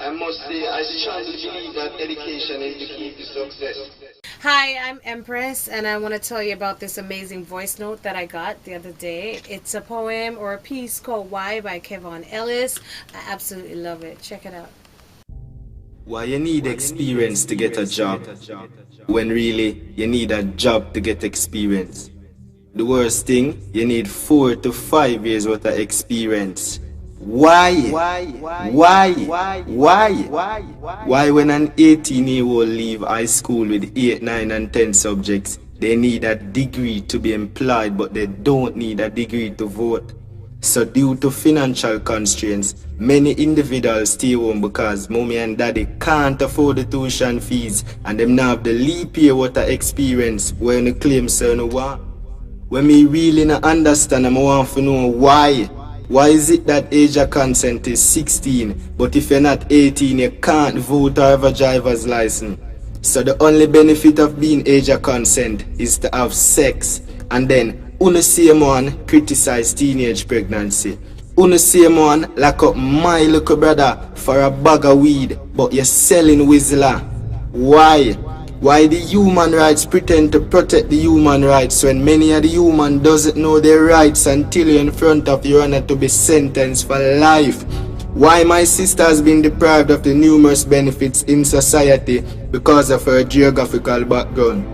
I must say, I strongly believe that education is the key to success. Hi, I'm Empress, and I want to tell you about this amazing voice note that I got the other day. It's a poem or a piece called Why by Kevon Ellis. I absolutely love it. Check it out. Why you need experience to get a job, when really you need a job to get experience. The worst thing, you need 4 to 5 years worth of experience. Why? Why when an 18-year-old leave high school with 8, 9 and 10 subjects, they need a degree to be employed, but they don't need a degree to vote? So due to financial constraints, many individuals stay home because mommy and daddy can't afford the tuition fees and them not have the leap year what the experience when the claim certain what. When me really not understand, I want to know why. Why is it that age of consent is 16, but if you're not 18 you can't vote or have a driver's license? So the only benefit of being age of consent is to have sex, and then Uno same one criticize teenage pregnancy. Uno same one lock up my little brother for a bag of weed, but you're selling Whistler. Why? Why the human rights pretend to protect the human rights when many of the human doesn't know their rights until you're in front of your honor to be sentenced for life? Why my sister has been deprived of the numerous benefits in society because of her geographical background?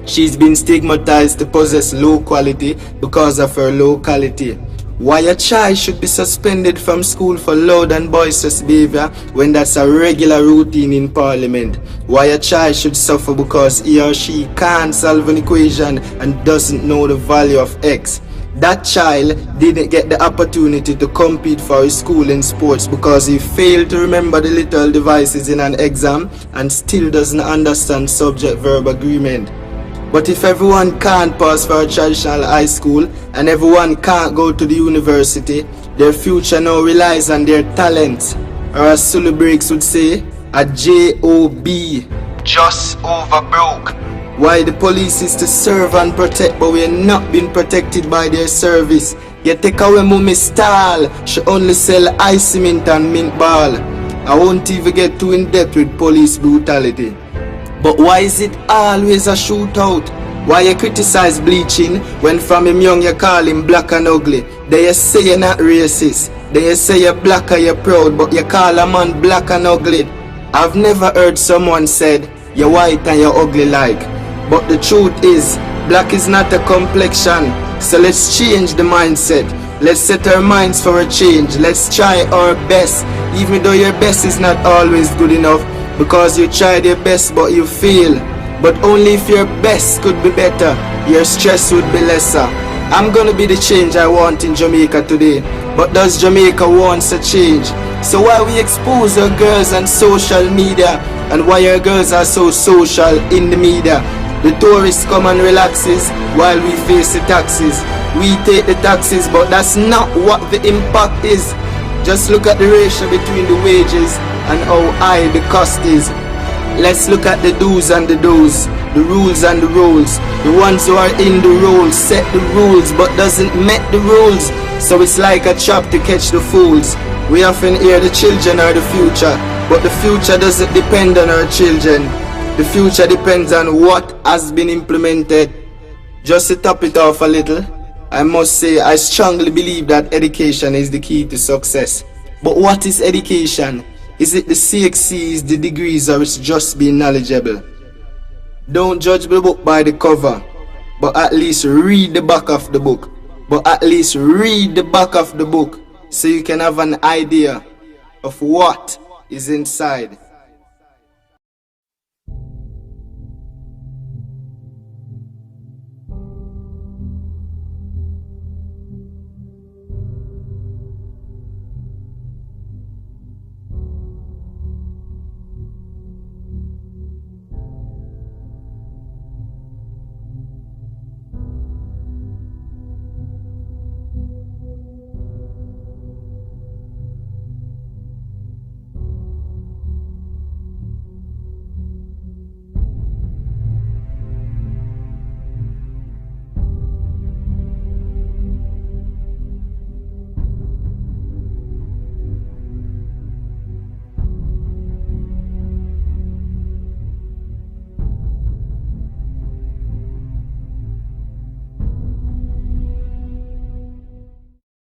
She's been stigmatized to possess low quality because of her locality. Why a child should be suspended from school for loud and boisterous behavior when that's a regular routine in parliament? Why a child should suffer because he or she can't solve an equation and doesn't know the value of x? That child didn't get the opportunity to compete for his school in sports because he failed to remember the little devices in an exam and still doesn't understand subject-verb agreement. But if everyone can't pass for a traditional high school and everyone can't go to the university, their future now relies on their talent. Or as Sulu Breaks would say, a J-O-B, just over broke. Why the police is to serve and protect, but we're not being protected by their service. You take away mommy style, she only sell ice cement and mint ball. I won't even get too in depth with police brutality. But why is it always a shootout? Why you criticize bleaching when from him young you call him black and ugly? They say you're not racist. They say you're black or you're proud, but you call a man black and ugly. I've never heard someone said you're white and you're ugly like. But the truth is, black is not a complexion. So let's change the mindset. Let's set our minds for a change. Let's try our best, even though your best is not always good enough. Because you tried your best but you fail. But only if your best could be better, your stress would be lesser. I'm gonna be the change I want in Jamaica today. But does Jamaica wants a change? So why we expose our girls on social media? And why our girls are so social in the media? The tourists come and relaxes while we face the taxes. We take the taxes, but that's not what the impact is. Just look at the ratio between the wages and how high the cost is. Let's look at the do's and the don'ts, the rules and the rules. The ones who are in the roles set the rules but doesn't met the rules. So it's like a trap to catch the fools. We often hear the children are the future, but the future doesn't depend on our children. The future depends on what has been implemented. Just to top it off a little, I must say I strongly believe that education is the key to success. But what is education? Is it the CXCs, the degrees, or it's just being knowledgeable? Don't judge the book by the cover, but at least read the back of the book. But at least read the back of the book so you can have an idea of what is inside.